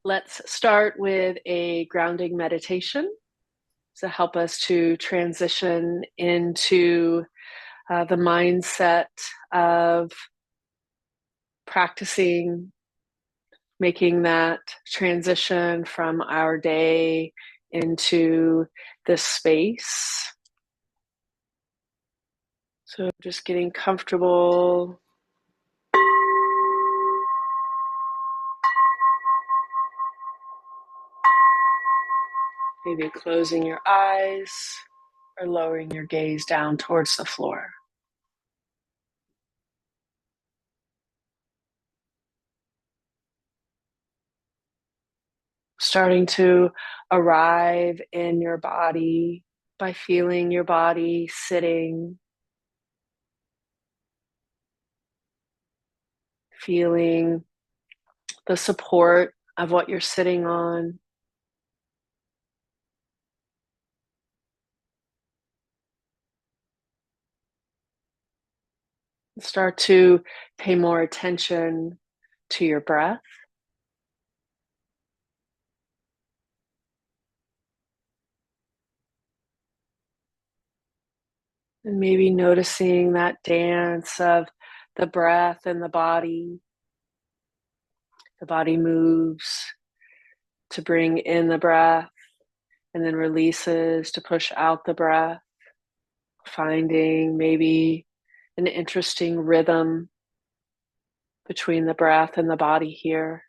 Let's start with a grounding meditation to help us to transition into the mindset of practicing, making that transition from our day into this space. So just getting comfortable. Maybe closing your eyes or lowering your gaze down towards the floor. Starting to arrive in your body by feeling your body sitting, feeling the support of what you're sitting on. Start to pay more attention to your breath. And maybe noticing that dance of the breath and the body. The body moves to bring in the breath and then releases to push out the breath, finding maybe an interesting rhythm between the breath and the body here.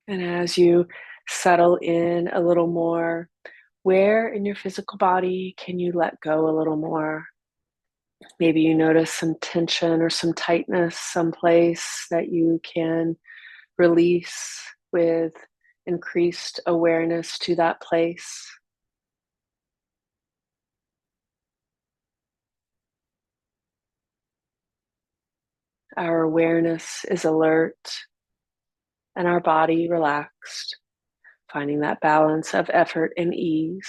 And as you settle in a little more, where in your physical body can you let go a little more? Maybe you notice some tension or some tightness someplace that you can release with increased awareness to that place. Our awareness is alert and our body relaxed, finding that balance of effort and ease.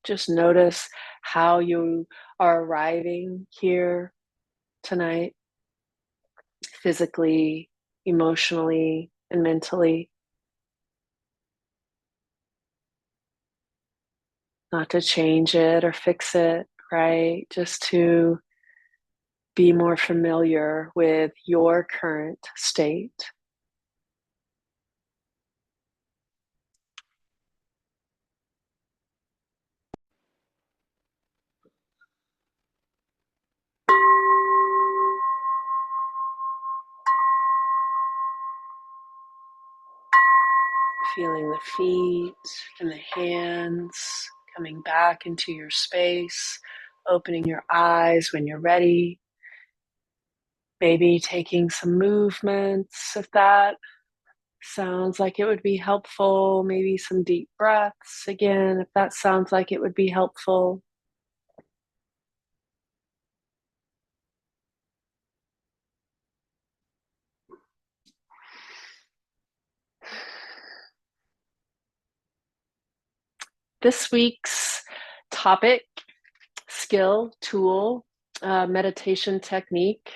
Just notice how you are arriving here tonight, physically, emotionally, and mentally. Not to change it or fix it, right? Just to be more familiar with your current state. Feeling the feet and the hands coming back into your space, opening your eyes when you're ready. Maybe taking some movements if that sounds like it would be helpful. Maybe some deep breaths again if that sounds like it would be helpful. This week's topic, skill, tool, meditation technique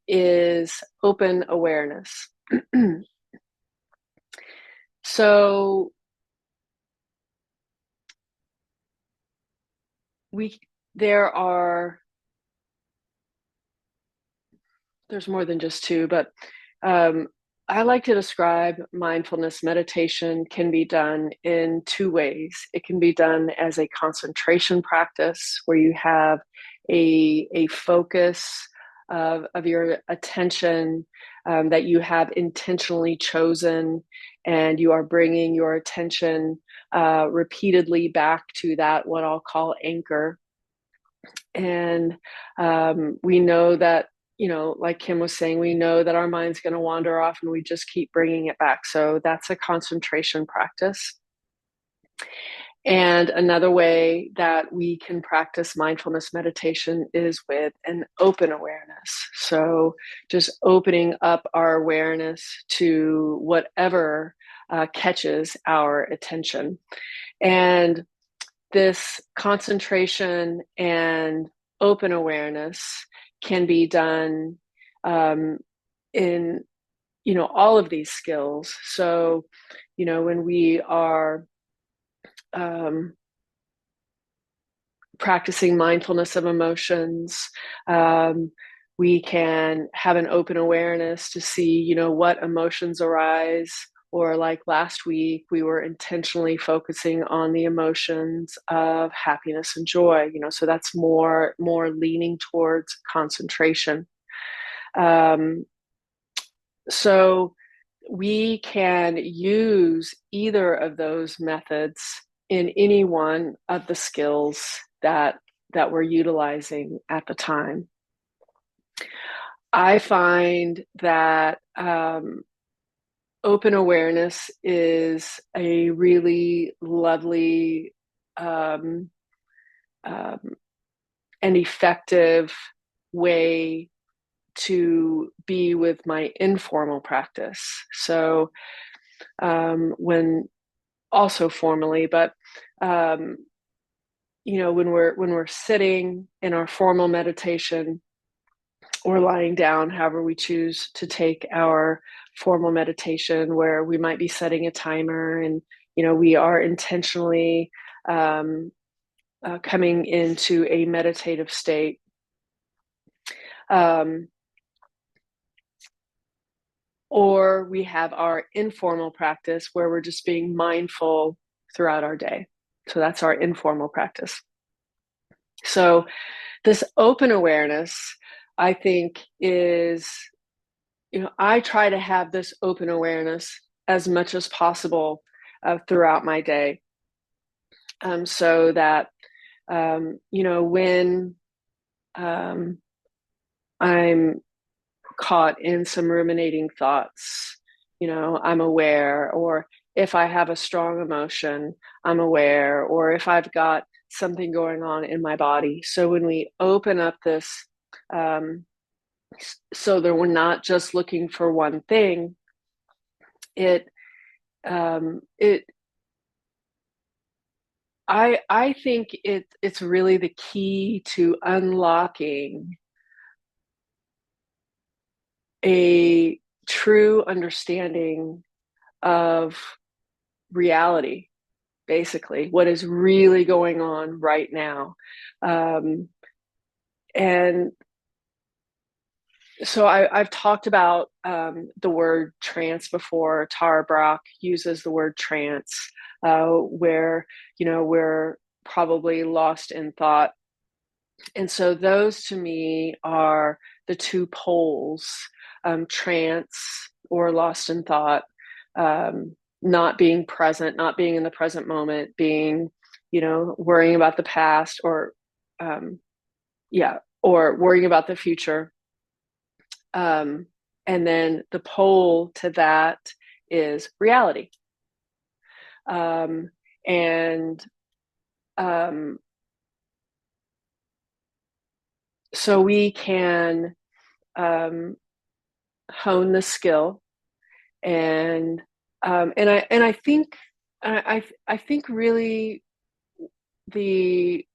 is open awareness. So we there are there's more than just two, but I like to describe mindfulness meditation can be done in two ways. It can be done as a concentration practice where you have a focus of your attention that you have intentionally chosen, and you are bringing your attention repeatedly back to that, what I'll call anchor. And we know that, like Kim was saying, we know that our mind's going to wander off and we just keep bringing it back. So that's a concentration practice. And another way that we can practice mindfulness meditation is with an open awareness. So just opening up our awareness to whatever catches our attention. And this concentration and open awareness can be done in all of these skills. So when we are um, practicing mindfulness of emotions, um, we can have an open awareness to see what emotions arise. Or like last week, we were intentionally focusing on the emotions of happiness and joy. So that's more leaning towards concentration. Um, so we can use either of those methods in any one of the skills that we're utilizing at the time. I find that open awareness is a really lovely um, um, and effective way to be with my informal practice. So when also formally, but when we're sitting in our formal meditation or lying down, however we choose to take our formal meditation, where we might be setting a timer and we are intentionally coming into a meditative state. Or we have our informal practice where we're just being mindful throughout our day. So that's our informal practice. So this open awareness, I think, is, I try to have this open awareness as much as possible throughout my day. So that, when I'm caught in some ruminating thoughts, I'm aware. Or if I have a strong emotion, I'm aware. Or if I've got something going on in my body. So when we open up this, so that we're not just looking for one thing, it I think it's really the key to unlocking a true understanding of reality, basically, what is really going on right now. And so I've talked about the word trance before. Tara Brach uses the word trance, where, we're probably lost in thought. And so those to me are the two poles, trance or lost in thought, not being present, not being in the present moment, being, worrying about the past, or, or worrying about the future. And then the pole to that is reality. And so we can hone the skill, and I think I think really the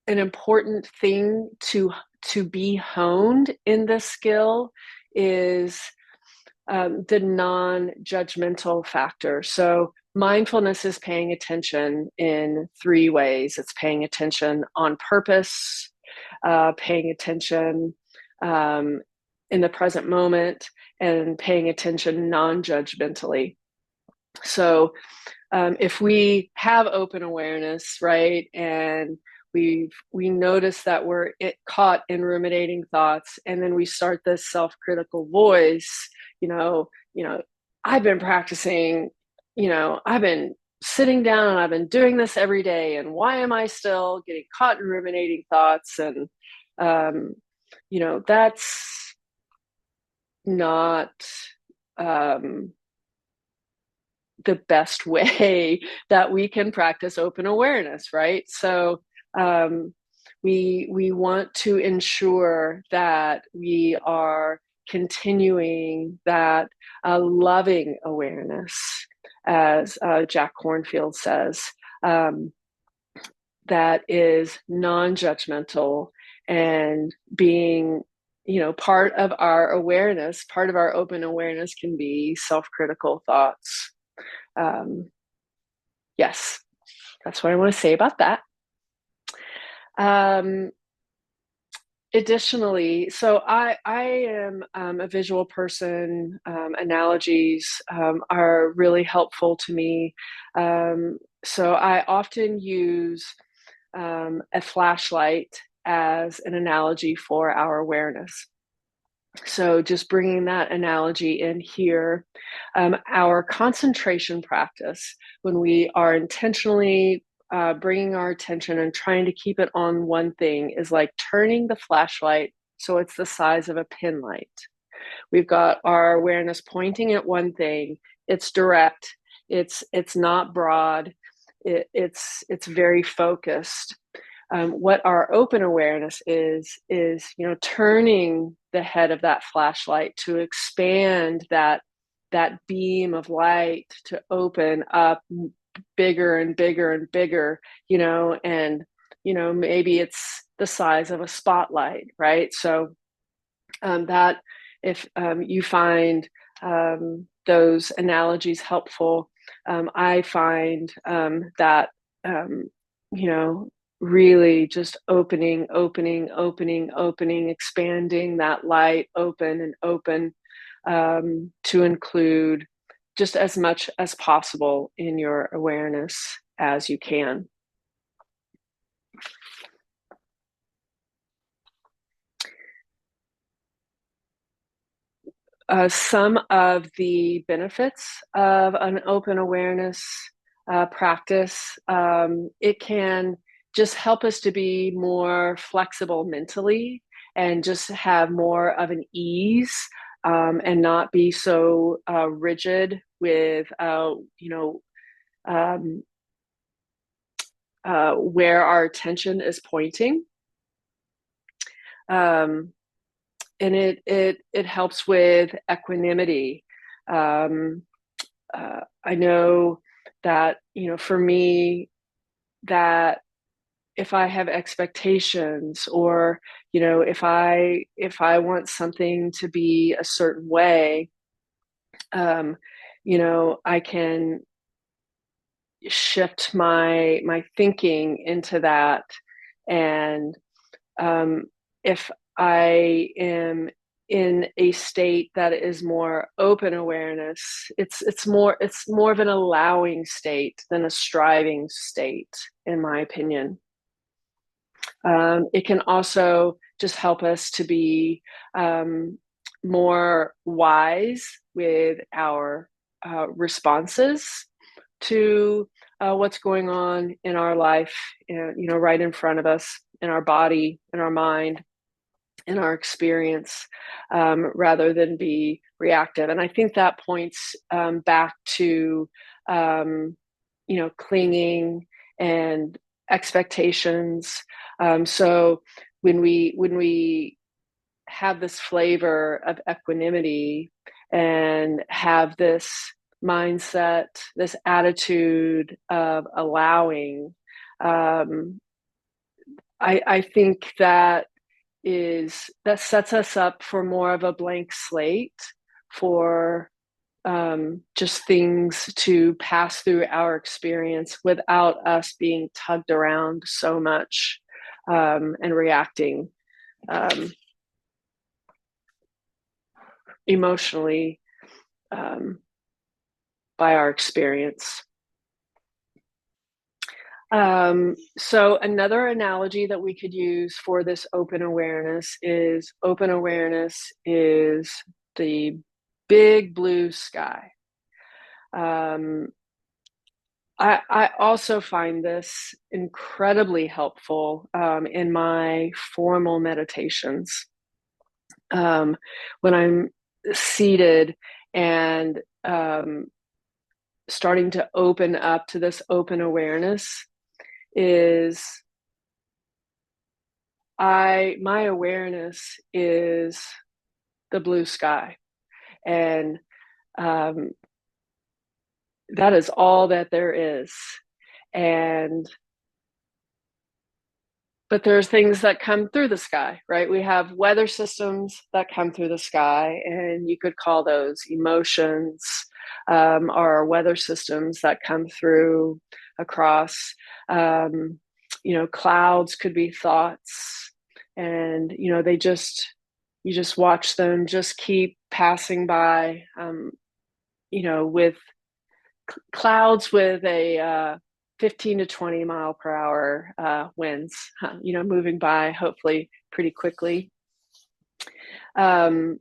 an important thing to be honed in this skill is the non-judgmental factor. So mindfulness is paying attention in three ways. It's paying attention on purpose, paying attention in the present moment, and paying attention non-judgmentally. So if we have open awareness, right, and we notice that we're caught in ruminating thoughts, and then we start this self-critical voice, I've been practicing, I've been sitting down and I've been doing this every day, and why am I still getting caught in ruminating thoughts? And that's not the best way that we can practice open awareness, right? So um, we want to ensure that we are continuing that loving awareness, as Jack Kornfield says, um, that is non-judgmental and being, part of our awareness, part of our open awareness can be self-critical thoughts. Yes, that's what I want to say about that. Um, Additionally, so I am a visual person. Analogies are really helpful to me. So I often use a flashlight as an analogy for our awareness. So just bringing that analogy in here, our concentration practice, when we are intentionally bringing our attention and trying to keep it on one thing, is like turning the flashlight so it's the size of a pin light. We've got our awareness pointing at one thing. It's direct. It's not broad. It's very focused. What our open awareness is turning the head of that flashlight to expand that beam of light to open up bigger and bigger and bigger, and maybe it's the size of a spotlight, right? So that if you find those analogies helpful, I find that you know really just opening, expanding that light, open and open, to include just as much as possible in your awareness as you can. Some of the benefits of an open awareness practice, it can just help us to be more flexible mentally and just have more of an ease, and not be so rigid with, um, where our attention is pointing. Um, and it helps with equanimity. Um, I know that for me, that if I have expectations, or if I want something to be a certain way, I can shift my thinking into that. And um, if I am in a state that is more open awareness, it's more of an allowing state than a striving state, in my opinion. It can also just help us to be more wise with our responses to what's going on in our life, right in front of us, in our body, in our mind, in our experience, rather than be reactive. And I think that points back to, clinging and expectations. So when we have this flavor of equanimity and have this mindset, this attitude of allowing, I think that sets us up for more of a blank slate for just things to pass through our experience without us being tugged around so much, and reacting emotionally, um, by our experience. So another analogy that we could use for this open awareness is the big blue sky. Um, I also find this incredibly helpful in my formal meditations. When I'm seated and starting to open up to this open awareness is my awareness is the blue sky, and um, that is all that there is. And but there's things that come through the sky, right? We have weather systems that come through the sky, and you could call those emotions, or weather systems that come through across. Um, Clouds could be thoughts, and you just watch them just keep passing by. With clouds with a 15 to 20 mile per hour winds, moving by hopefully pretty quickly. Um,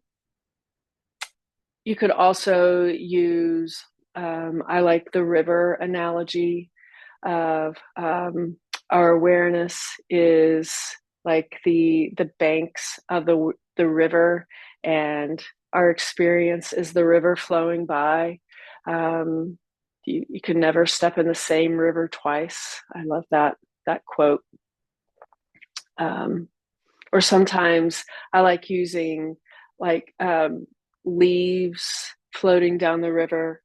you could also use, I like the river analogy of our awareness is like the banks of the river, and our experience is the river flowing by. Um, you can never step in the same river twice. I love that quote. Or sometimes I like using like leaves floating down the river.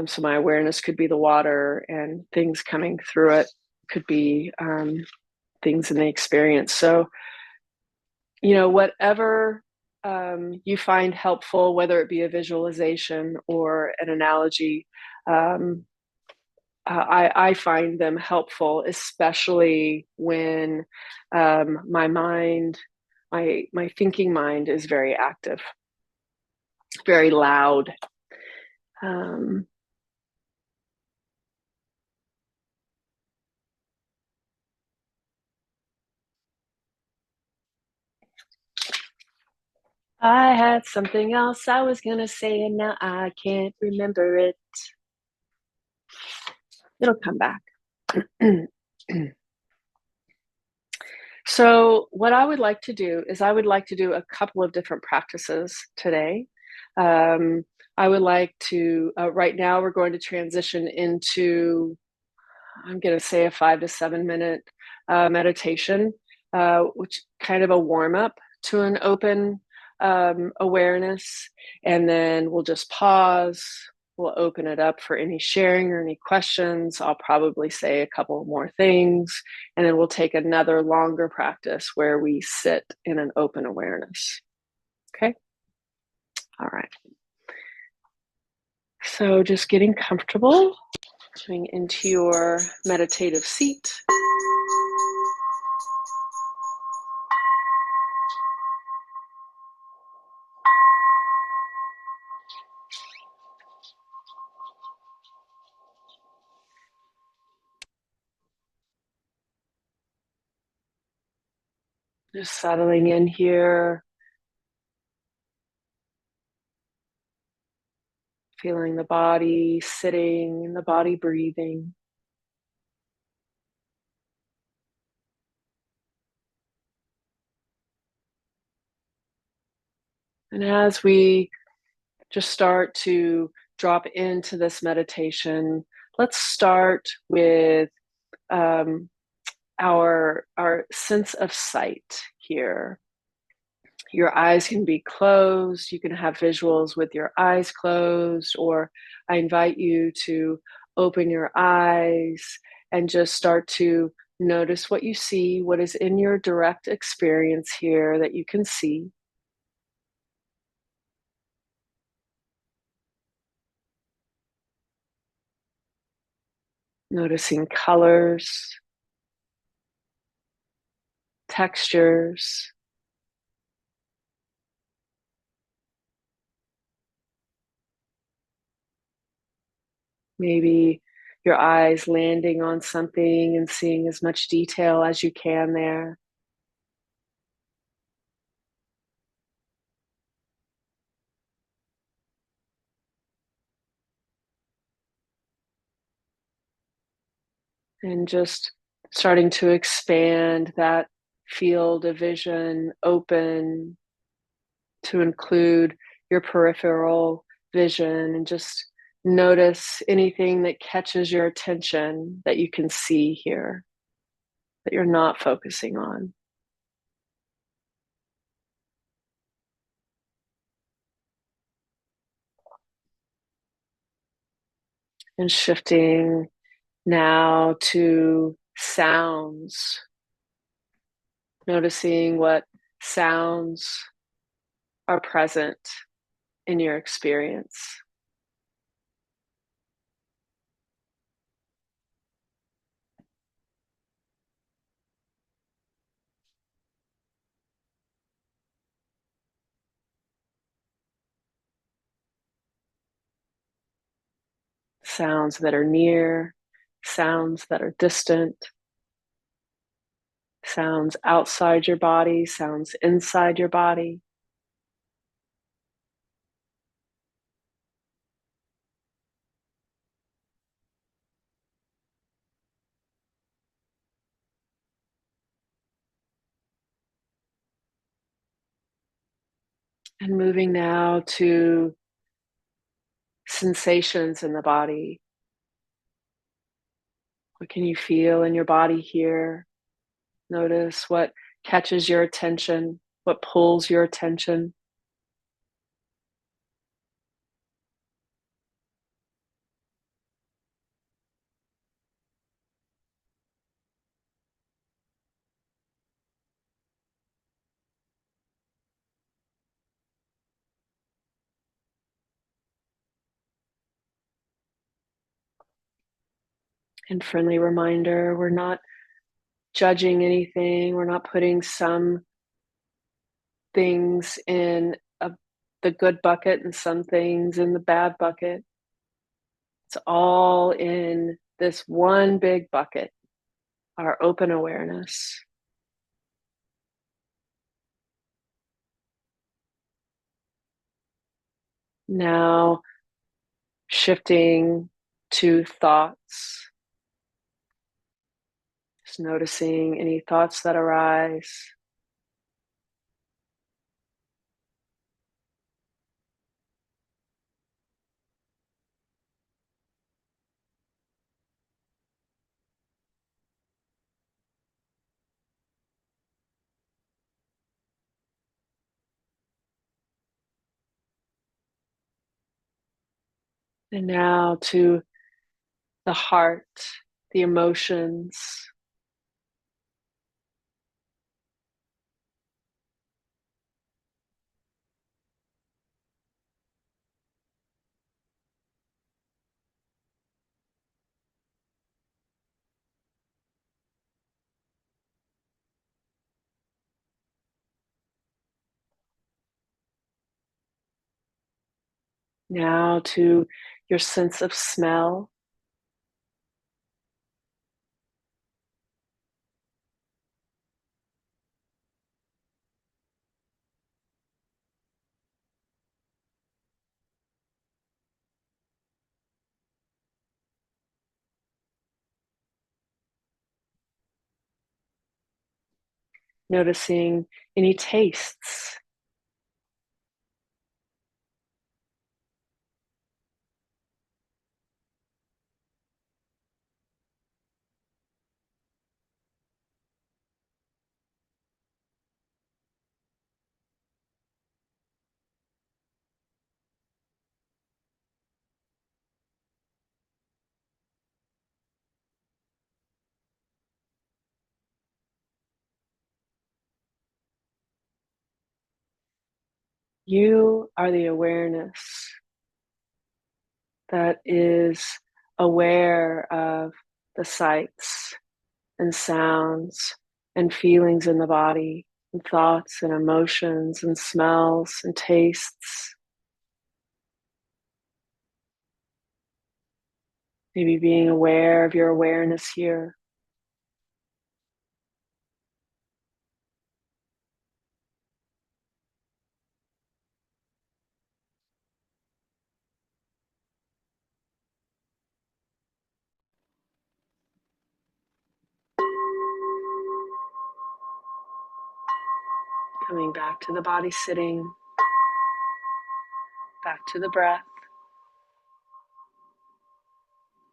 So my awareness could be the water, and things coming through it could be things in the experience. So, whatever you find helpful, whether it be a visualization or an analogy, I find them helpful, especially when my mind, my thinking mind, is very active, very loud. Um, I had something else I was gonna say, and now I can't remember it. It'll come back. So, what I would like to do is I would like to do a couple of different practices today. Um, I would like to, right now, we're going to transition into, I'm going to say, a 5 to 7 minute meditation, which kind of a warm up to an open awareness. And then we'll just pause. We'll open it up for any sharing or any questions. I'll probably say a couple more things. And then we'll take another longer practice where we sit in an open awareness. Okay. All right. So just getting comfortable, coming into your meditative seat. Just settling in here, feeling the body sitting and the body breathing. And as we just start to drop into this meditation, let's start with our sense of sight here. Your eyes can be closed. You can have visuals with your eyes closed, or I invite you to open your eyes and just start to notice what you see, what is in your direct experience here that you can see. Noticing colors, textures, maybe your eyes landing on something and seeing as much detail as you can there. And just starting to expand that field of vision open to include your peripheral vision, and just Notice anything that catches your attention that you can see here, that you're not focusing on. And shifting now to sounds, noticing what sounds are present in your experience. Sounds that are near, sounds that are distant, sounds outside your body, sounds inside your body. And moving now to sensations in the body. What can you feel in your body here? Notice what catches your attention, what pulls your attention. And friendly reminder, we're not judging anything. We're not putting some things in the good bucket and some things in the bad bucket. It's all in this one big bucket, our open awareness. Now shifting to thoughts, just noticing any thoughts that arise. And now to the heart, the emotions, now to your sense of smell. Noticing any tastes, you are the awareness that is aware of the sights and sounds and feelings in the body, and thoughts and emotions and smells and tastes. Maybe being aware of your awareness here. Coming back to the body sitting, back to the breath.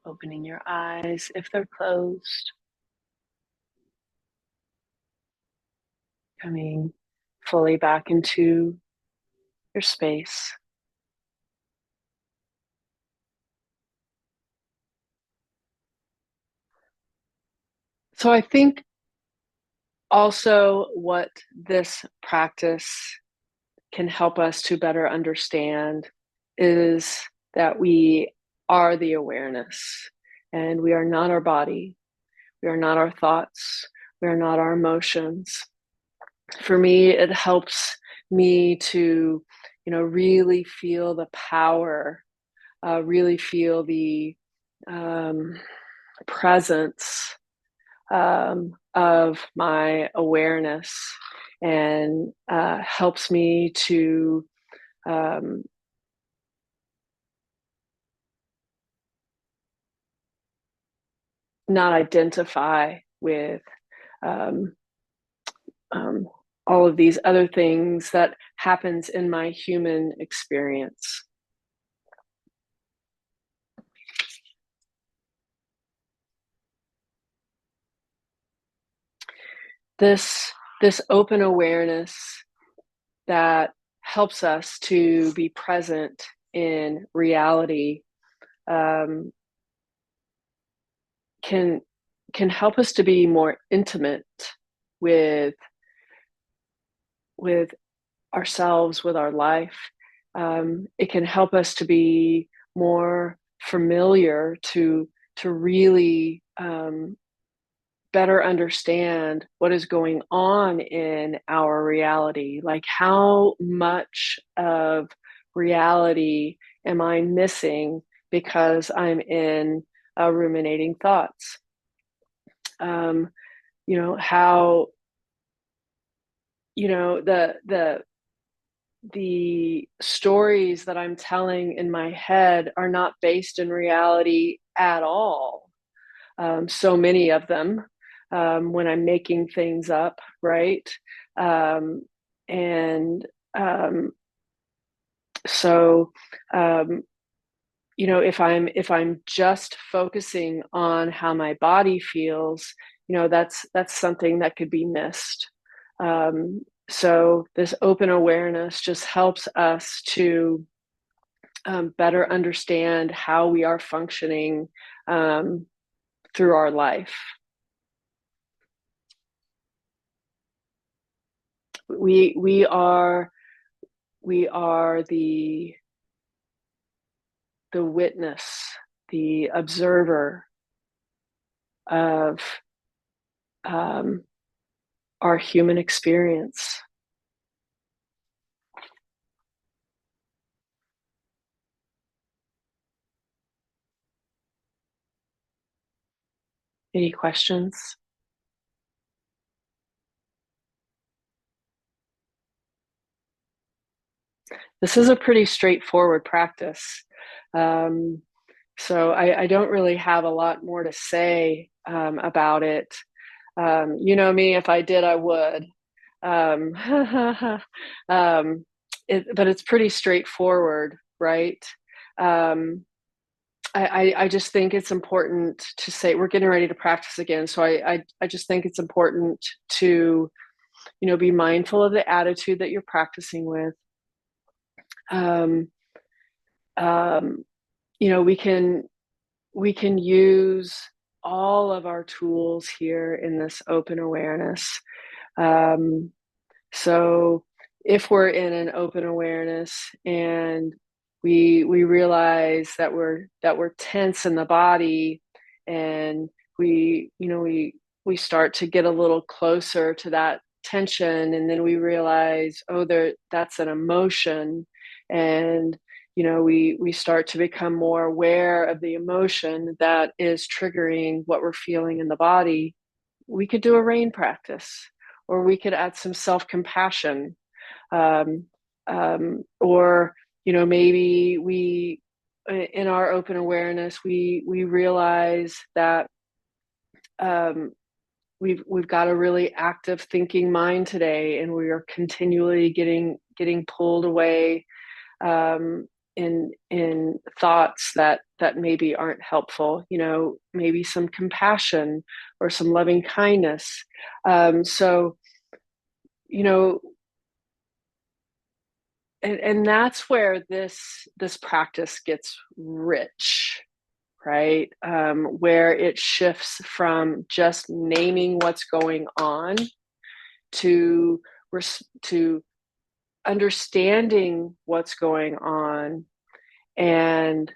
Opening your eyes if they're closed, coming fully back into your space. So I think also what this practice can help us to better understand is that we are the awareness and we are not our body. We are not our thoughts. We are not our emotions. For me, it helps me to, really feel the power, really feel the um, presence of my awareness, and helps me to um, not identify with um, um, all of these other things that happens in my human experience. This this open awareness that helps us to be present in reality um, can can help us to be more intimate with with ourselves, with our life. It can help us to be more familiar to really better understand what is going on in our reality. Like, how much of reality am I missing because I'm in ruminating thoughts? Um, how the stories that I'm telling in my head are not based in reality at all. So many of them, when I'm making things up, right? Um, and um, so, um, if I'm just focusing on how my body feels, that's something that could be missed. So this open awareness just helps us to better understand how we are functioning um, through our life. We are the witness, the observer of um, our human experience. Any questions? This is a pretty straightforward practice. Um, so I don't really have a lot more to say about it. You know me, if I did, I would. Um, but it's pretty straightforward, right? Um, I just think it's important to say we're getting ready to practice again. So I just think it's important to, be mindful of the attitude that you're practicing with. Um, um, we can use all of our tools here in this open awareness. Um, So if we're in an open awareness and we realize that we're tense in the body, and we start to get a little closer to that tension, and then we realize, oh, that's an emotion, and we start to become more aware of the emotion that is triggering what we're feeling in the body. We could do a rain practice, or we could add some self-compassion, um, or maybe in our open awareness, we realize that um, we've got a really active thinking mind today, and we are continually getting pulled away in thoughts that maybe aren't helpful, maybe some compassion or some loving kindness. So, you know, and that's where this practice gets rich, right? Where it shifts from just naming what's going on to to understanding what's going on, and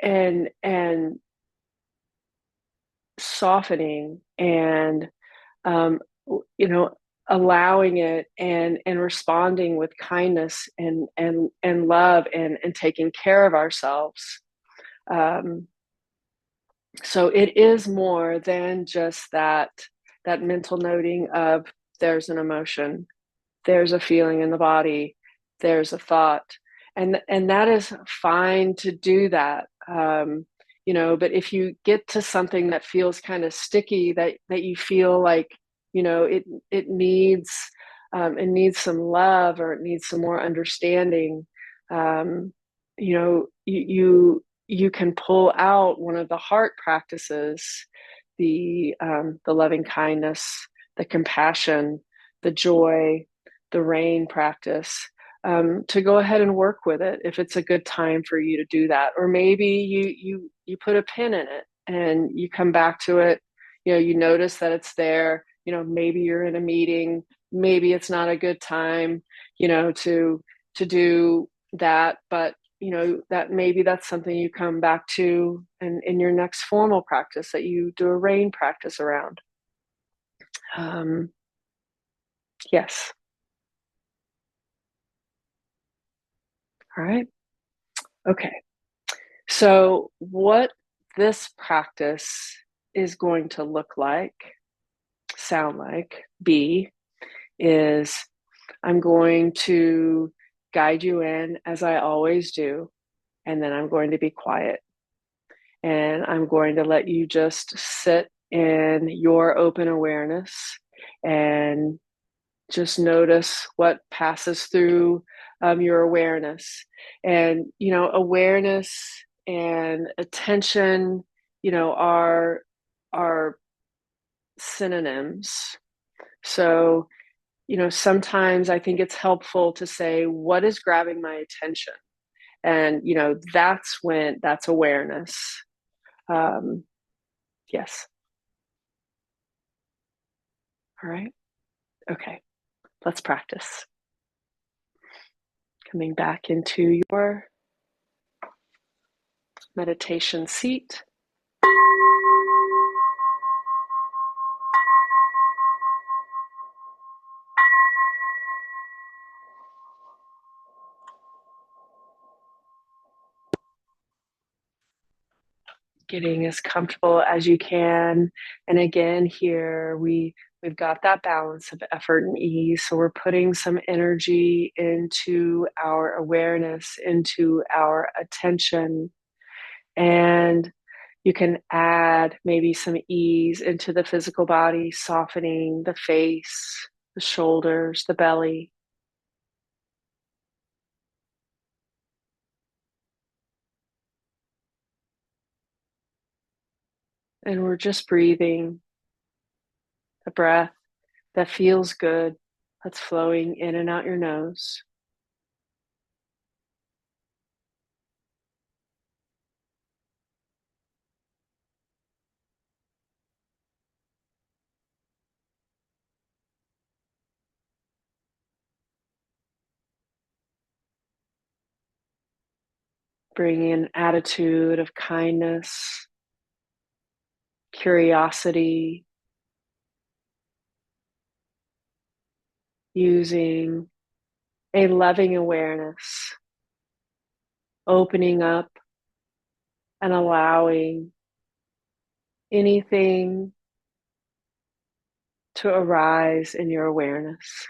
and softening and allowing it and responding with kindness and love and taking care of ourselves. um, so it is more than just that mental noting of there's an emotion, there's a feeling in the body, there's a thought, and that is fine to do that. But if you get to something that feels kind of sticky, that you feel like, it needs, it needs some love, or it needs some more understanding, um, you can pull out one of the heart practices, the loving kindness, the compassion, the joy, the rain practice, to go ahead and work with it if it's a good time for you to do that. Or maybe you put a pin in it and you come back to it. You notice that it's there. Maybe you're in a meeting, maybe it's not a good time, to do that, but that maybe that's something you come back to in your next formal practice, that you do a rain practice around. um, yes. All right. Okay. So, what this practice is going to look like, sound like, be, is I'm going to guide you in as I always do, and then I'm going to be quiet. And I'm going to let you just sit in your open awareness and just notice what passes through your awareness. And awareness and attention, are synonyms. So sometimes I think it's helpful to say, what is grabbing my attention? And that's awareness. um, yes. All right. Okay, let's practice. Coming back into your meditation seat. Getting as comfortable as you can. And again, here we've got that balance of effort and ease. So we're putting some energy into our awareness, into our attention. And you can add maybe some ease into the physical body, softening the face, the shoulders, the belly. And we're just breathing a breath that feels good, that's flowing in and out your nose. Bringing an attitude of kindness, curiosity, using a loving awareness, opening up and allowing anything to arise in your awareness.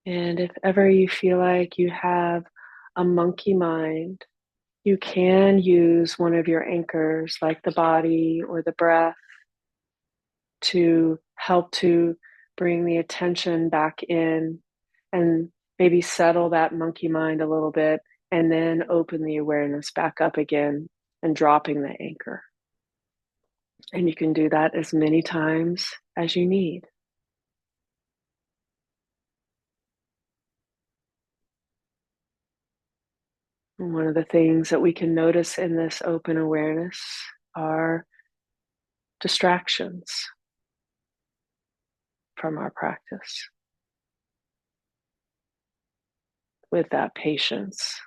And if ever you feel like you have a monkey mind, you can use one of your anchors, like the body or the breath, to help to bring the attention back in and maybe settle that monkey mind a little bit, and then open the awareness back up again and dropping the anchor. And you can do that as many times as you need. And one of the things that we can notice in this open awareness are distractions from our practice with that patience,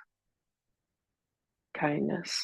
kindness.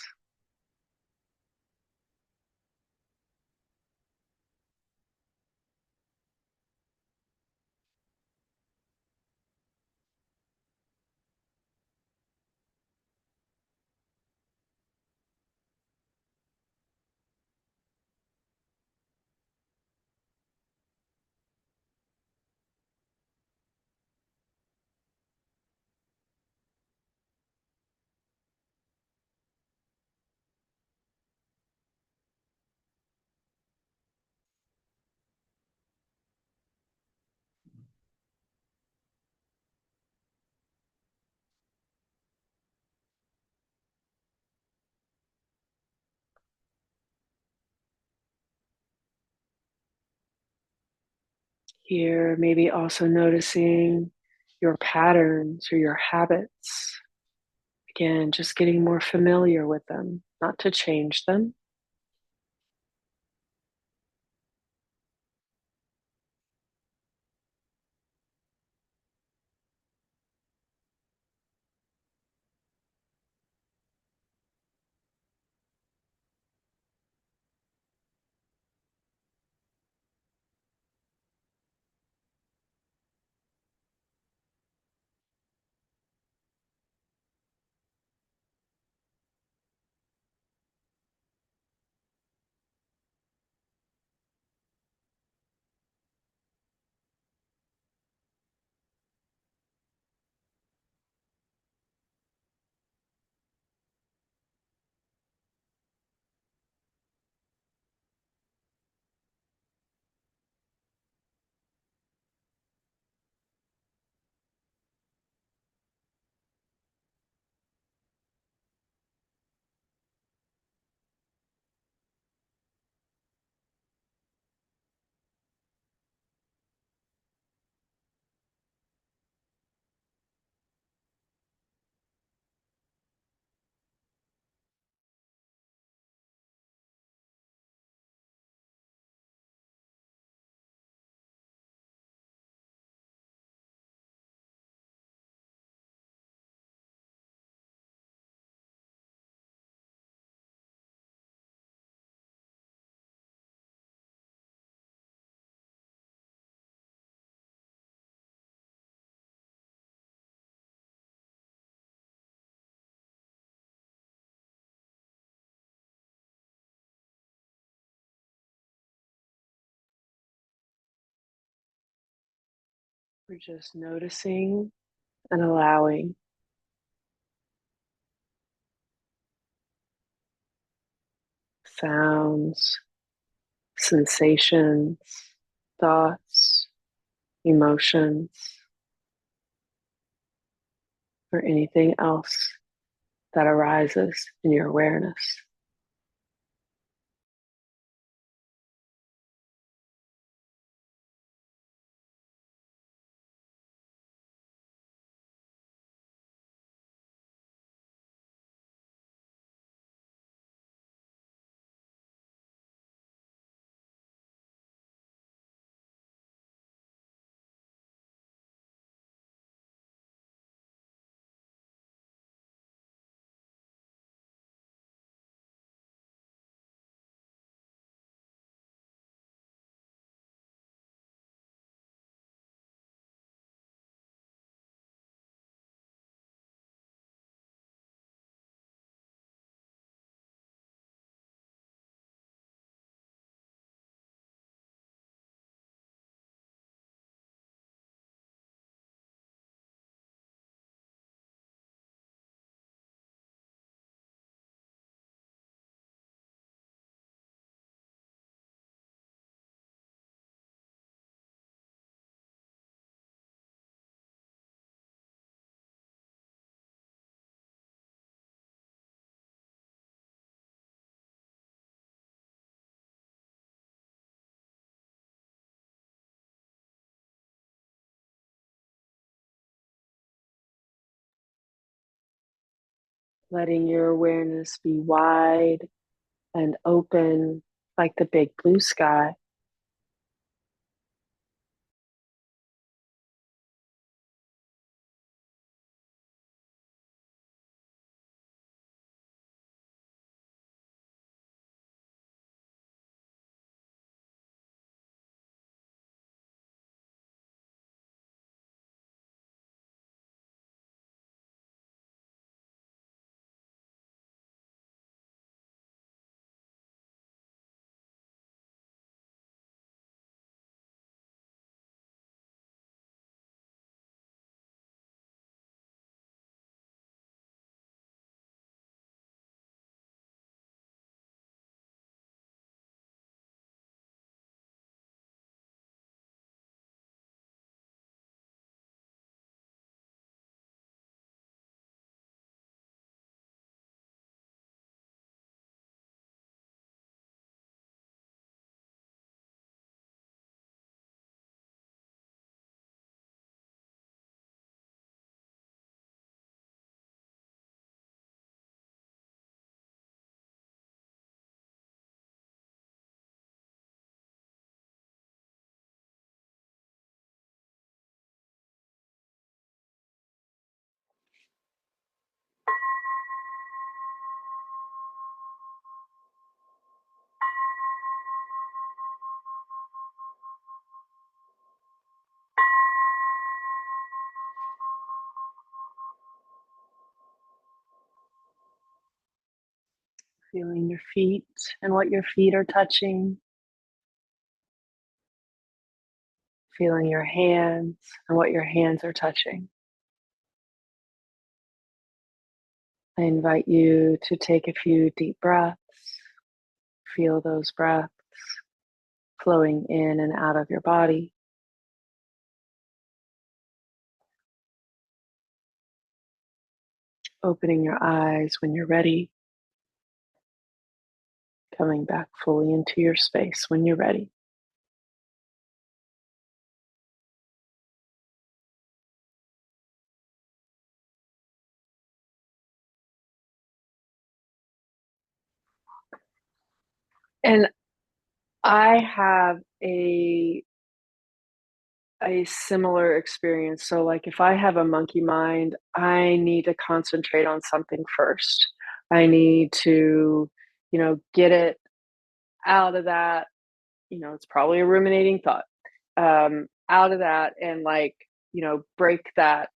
Here, maybe also noticing your patterns or your habits. Again, just getting more familiar with them, not to change them. We're just noticing and allowing sounds, sensations, thoughts, emotions, or anything else that arises in your awareness. letting your awareness be wide and open like the big blue sky. Feeling your feet and what your feet are touching, feeling your hands and what your hands are touching. I invite you to take a few deep breaths. Feel those breaths flowing in and out of your body. Opening your eyes when you're ready, coming back fully into your space when you're ready. And I have a similar experience. So like if I have a monkey mind, I need to concentrate on something first. I need to, get it out of that, it's probably a ruminating thought. Out of that and like, break that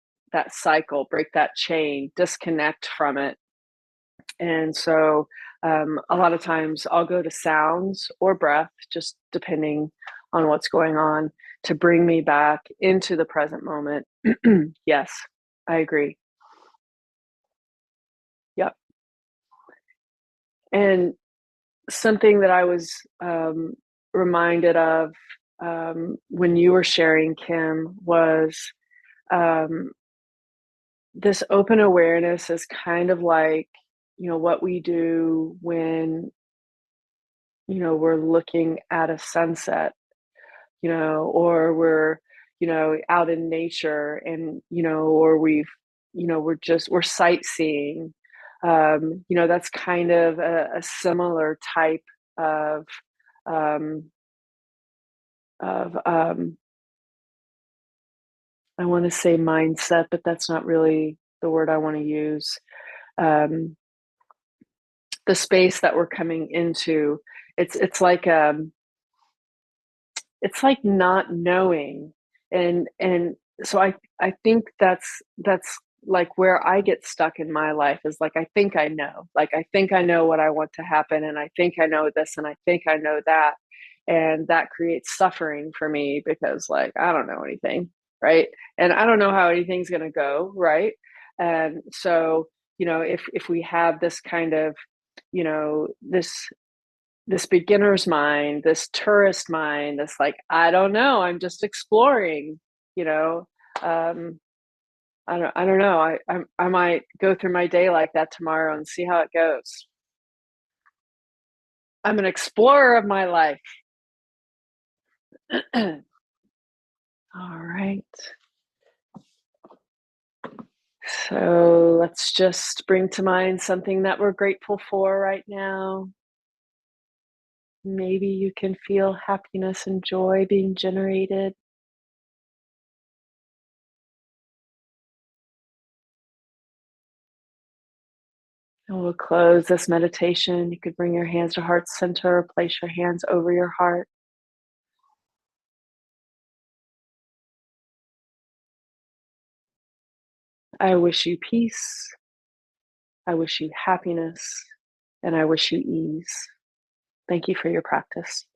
cycle, break that chain, disconnect from it. And so a lot of times I'll go to sounds or breath, just depending on what's going on, to bring me back into the present moment. Yes, I agree. Yep. And something that I was reminded of when you were sharing, Kim, was um, this open awareness is kind of like, what we do when, we're looking at a sunset, or we're, out in nature and, or we're sightseeing. That's kind of a similar type of, um, of I want to say mindset, but that's not really the word I want to use. Um, the space that we're coming into, it's like it's like not knowing, and so I think that's like where I get stuck in my life is like I think I know, like I think I know what I want to happen, and I think I know this, and I think I know that, and that creates suffering for me because like I don't know anything, right? And I don't know how anything's going to go, right? And so if we have this kind of this beginner's mind, this tourist mind, this like, I don't know, I'm just exploring, you know. Um, I don't know. I might go through my day like that tomorrow and see how it goes. I'm an explorer of my life. All right. So let's just bring to mind something that we're grateful for right now. Maybe you can feel happiness and joy being generated. And we'll close this meditation. You could bring your hands to heart center, or place your hands over your heart. I wish you peace. I wish you happiness. And I wish you ease. Thank you for your practice.